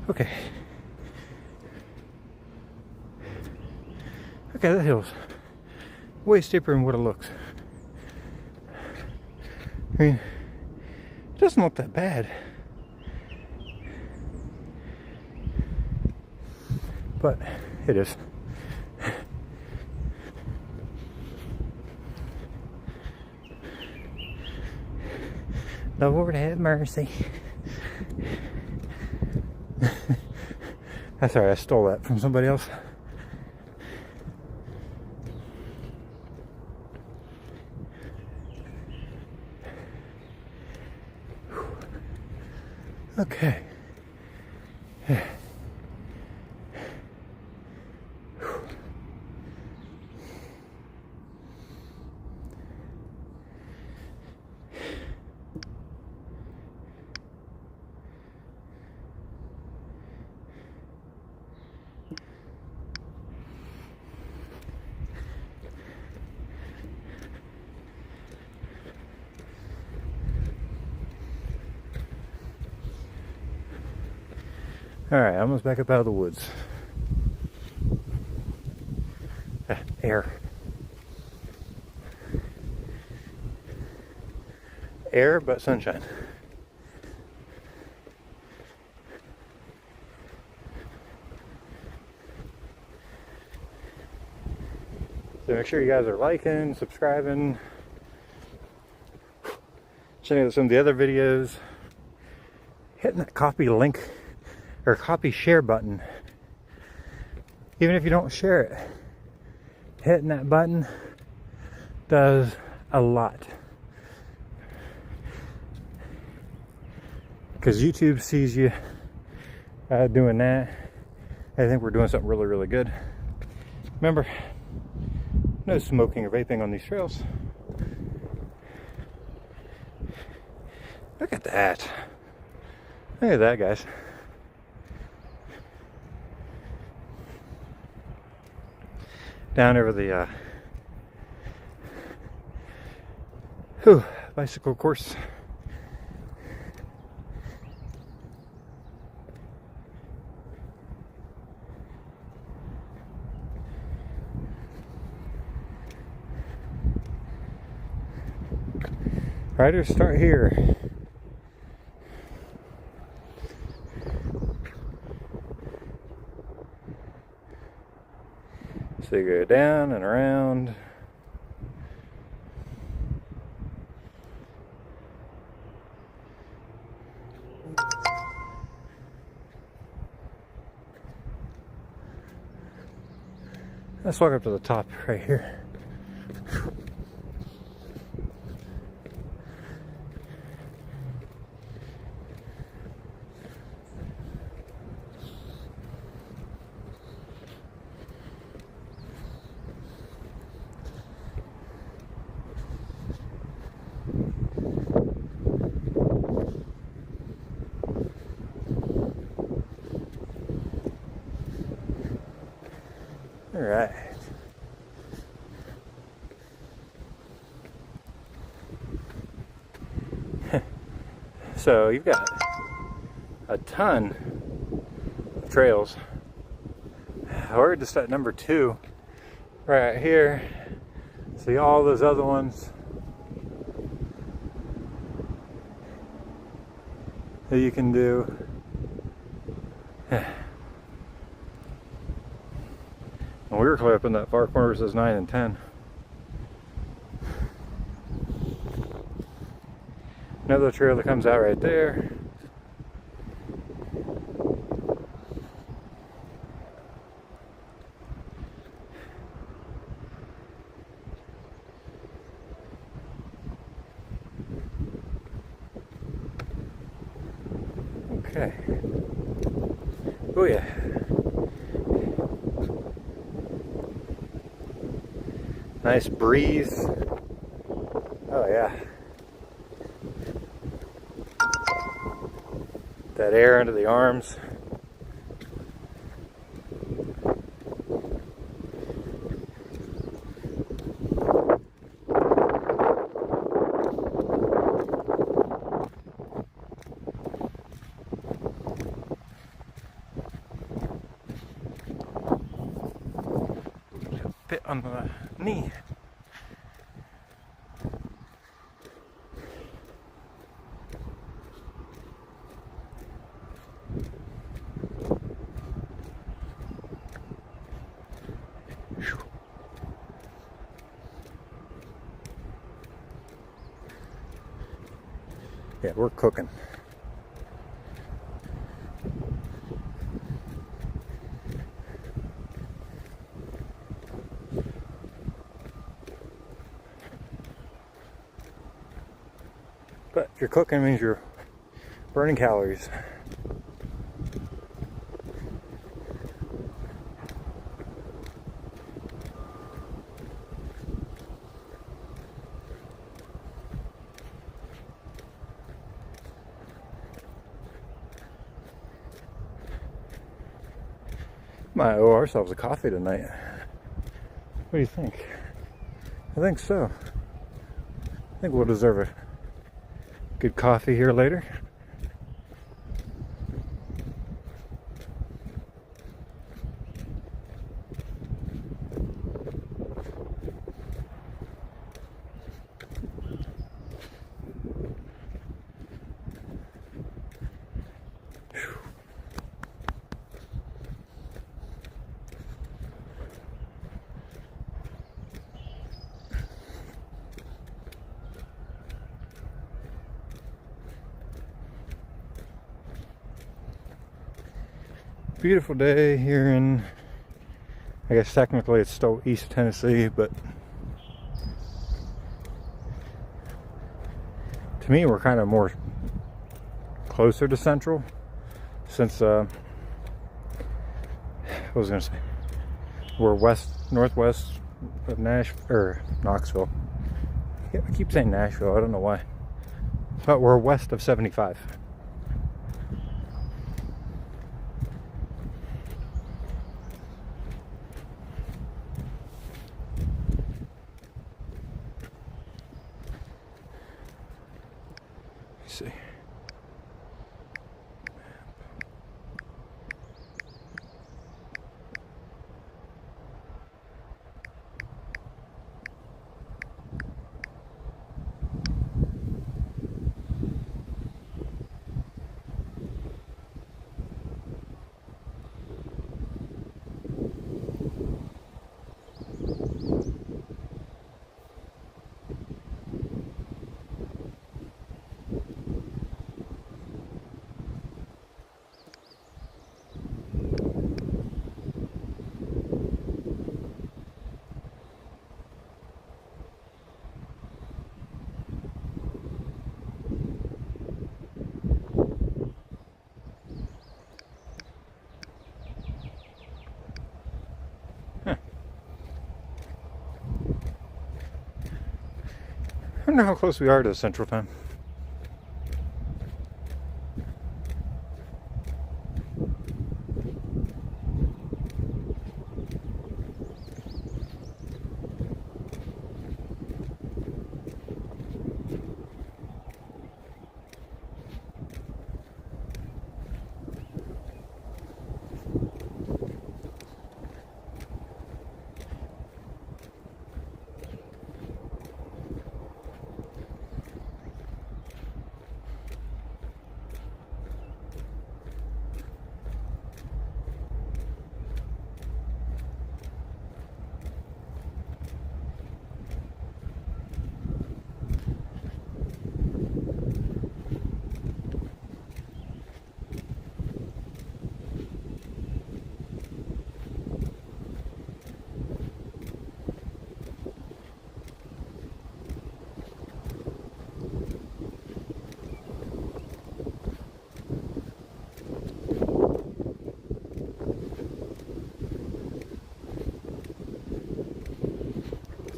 Okay. Okay, that hill's way steeper than what it looks. I mean, it doesn't look that bad. But it is. The Lord have mercy. That's alright, I stole that from somebody else. Okay. Alright, almost back up out of the woods. Air. Air, but sunshine. So make sure you guys are liking, subscribing, checking out some of the other videos, hitting that copy link or copy share button. Even if you don't share it, hitting that button does a lot. Because YouTube sees you doing that. I think we're doing something really, really good. Remember, no smoking or vaping on these trails. Look at that. Look at that, guys. Down over the bicycle course. Riders start here. So you go down and around. Let's walk up to the top right here. All right. So you've got a ton of trails. We're just at number 2 right here. See all those other ones that you can do. And we were clear up in that far corner, says 9 and 10. Another trail that comes out right there. Okay. Oh yeah. Nice breeze. Oh yeah. That air under the arms. Bit on the knee. Yeah, we're cooking. But if you're cooking, it means you're burning calories. Might owe ourselves a coffee tonight. What do you think? I think so. I think we'll deserve a good coffee here later. Beautiful day here in, I guess technically it's still East Tennessee, but to me we're kind of more closer to Central, since I was gonna say we're northwest of Knoxville. Yeah, I keep saying Nashville, I don't know why, but we're west of 75. See. I don't know how close we are to Central Time.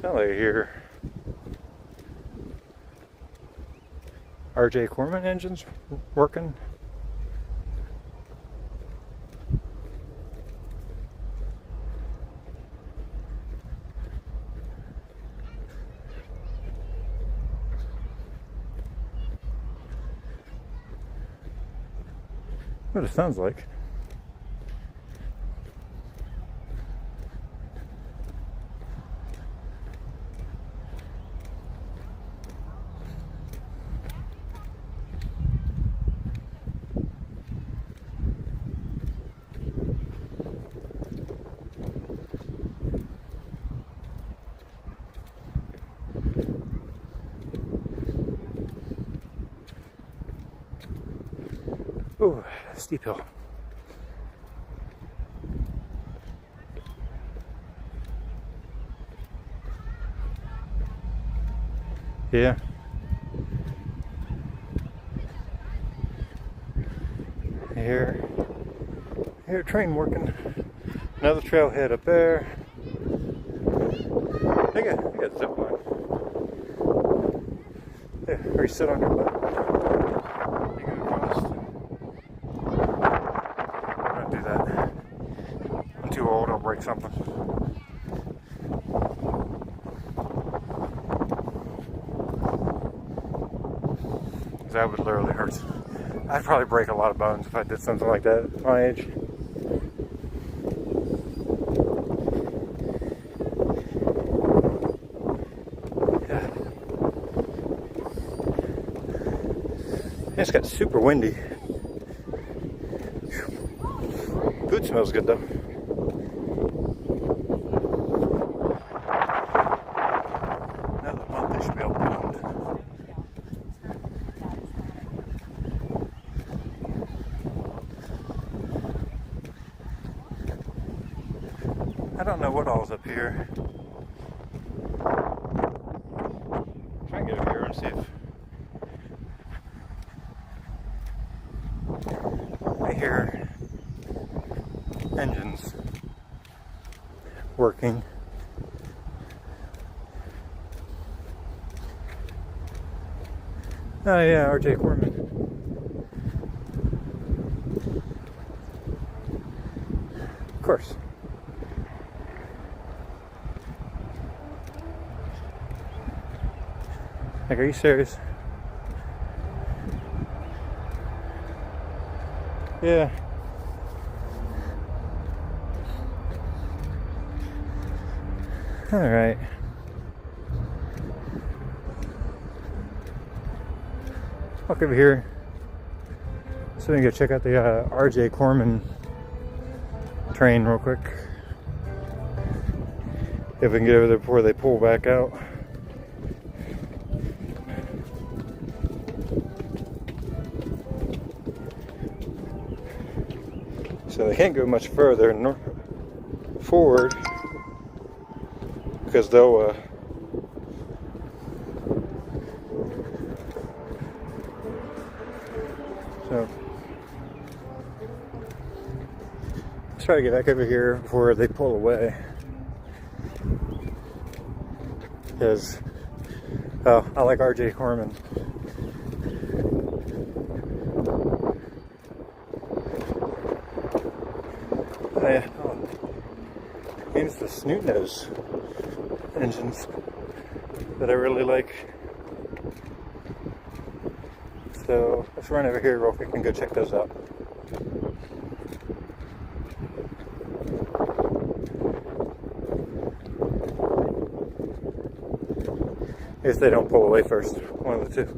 Sound like I hear RJ Corman engines working. What it sounds like. steep hill. Yeah. Here a train working. Another trailhead up there. I got zip line. Yeah, where you sit on your butt. You go across. Don't do that. I'm too old, I'll break something. That would literally hurt. I'd probably break a lot of bones if I did something like that at my age. Yeah. It's got super windy. Food smells good though. Another month should be able to blend. I don't know what all's up here. Try and get over here and see if I hear engines working. Oh yeah, RJ Corman. Of course. Like, are you serious? Yeah. All right. Walk over here so we can go check out the RJ Corman train real quick. If we can get over there before they pull back out. So they can't go much further forward because they'll so let's try to get back over here before they pull away, because I like RJ Corman. And it's the snoot nose engines that I really like. So let's run over here real quick and go check those out. If they don't pull away first, one of the two.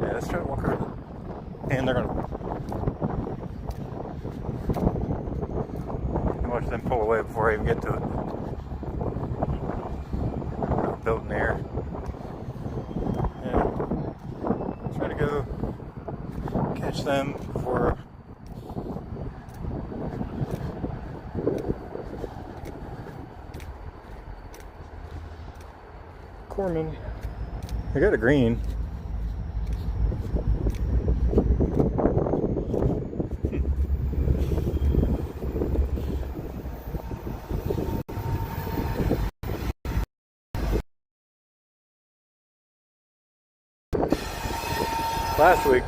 Yeah, let's try to walk around. And they're gonna watch them pull away before I even get to it. Building there. Yeah. Try to go catch them before Corman. I got a green. Last week.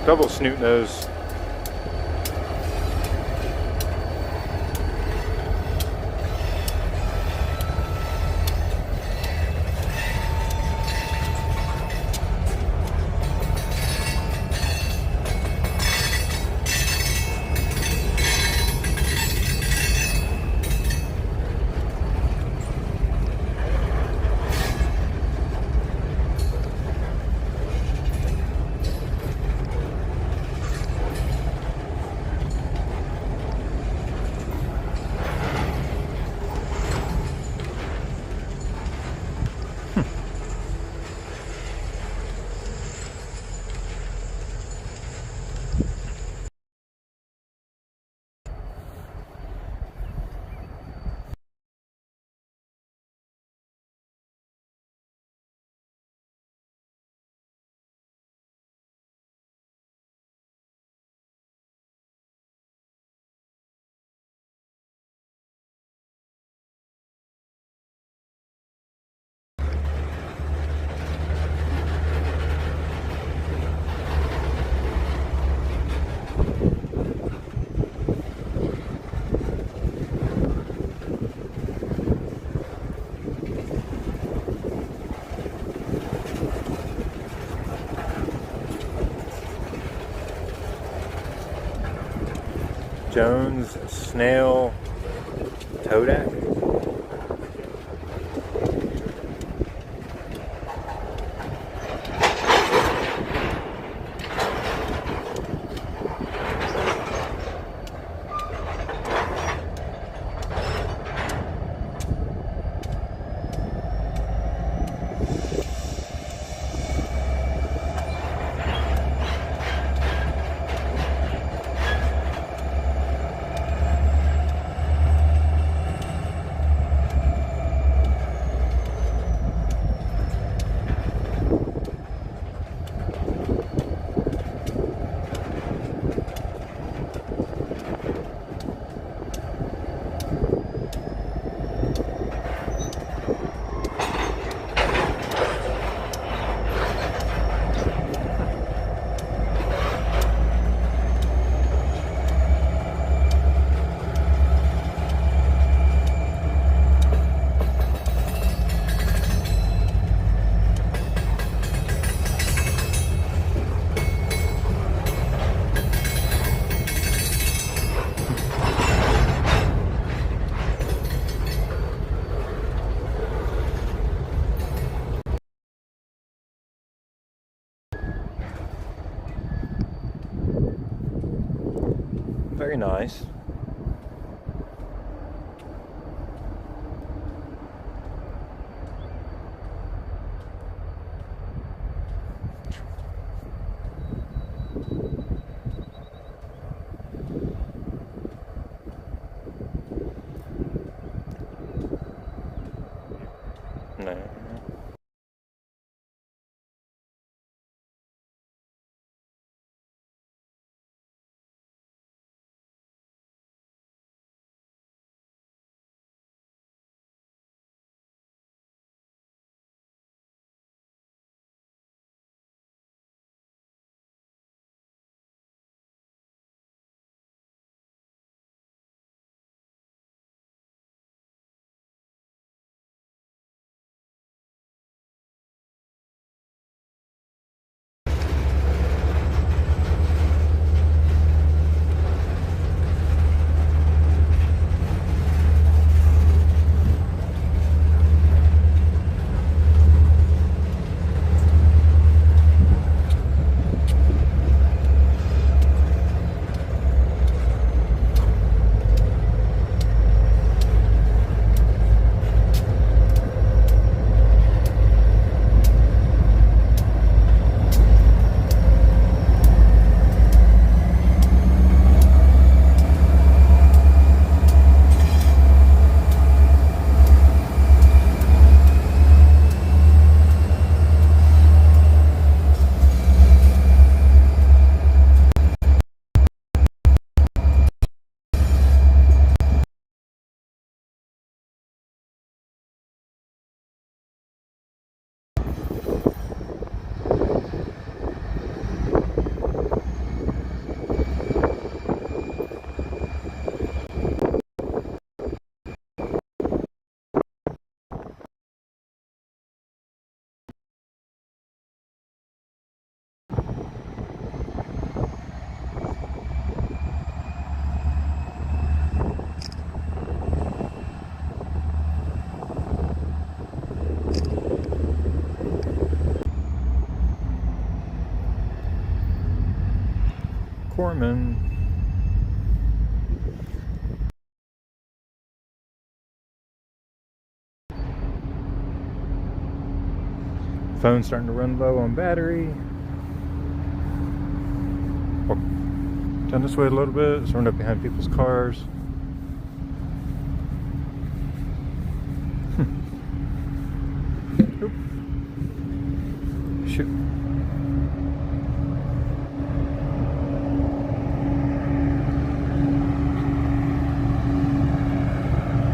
Double snoot nose. Jones Snail Todak. Very nice. No. Corman. Phone's starting to run low on battery. Walk down this way a little bit, so we're not behind people's cars. Oop. Shoot.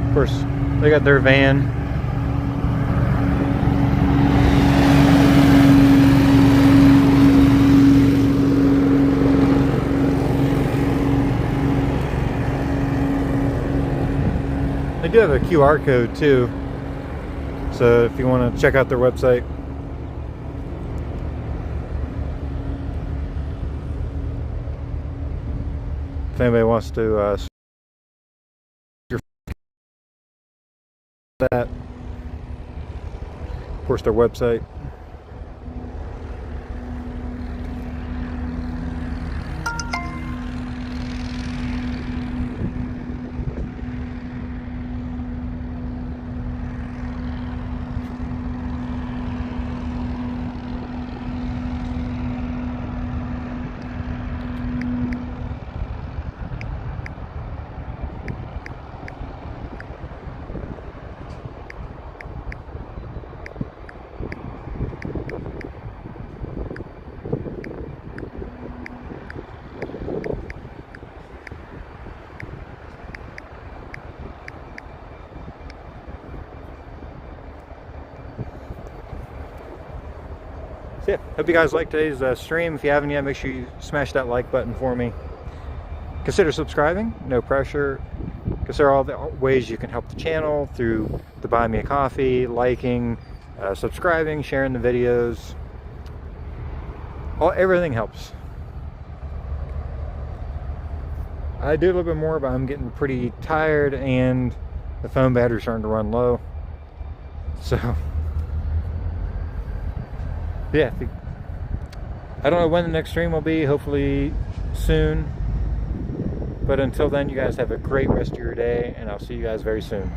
Of course, they got their van. They do have a QR code too, so if you want to check out their website. anybody wants to that, of course, their website. So yeah, hope you guys liked today's stream. If you haven't yet, make sure you smash that like button for me. Consider subscribing, no pressure. Consider all the ways you can help the channel through the Buy Me a Coffee, liking, subscribing, sharing the videos. Everything helps. I do a little bit more, but I'm getting pretty tired and the phone battery's starting to run low. So yeah, I don't know when the next stream will be, hopefully soon. But until then, you guys have a great rest of your day, and I'll see you guys very soon.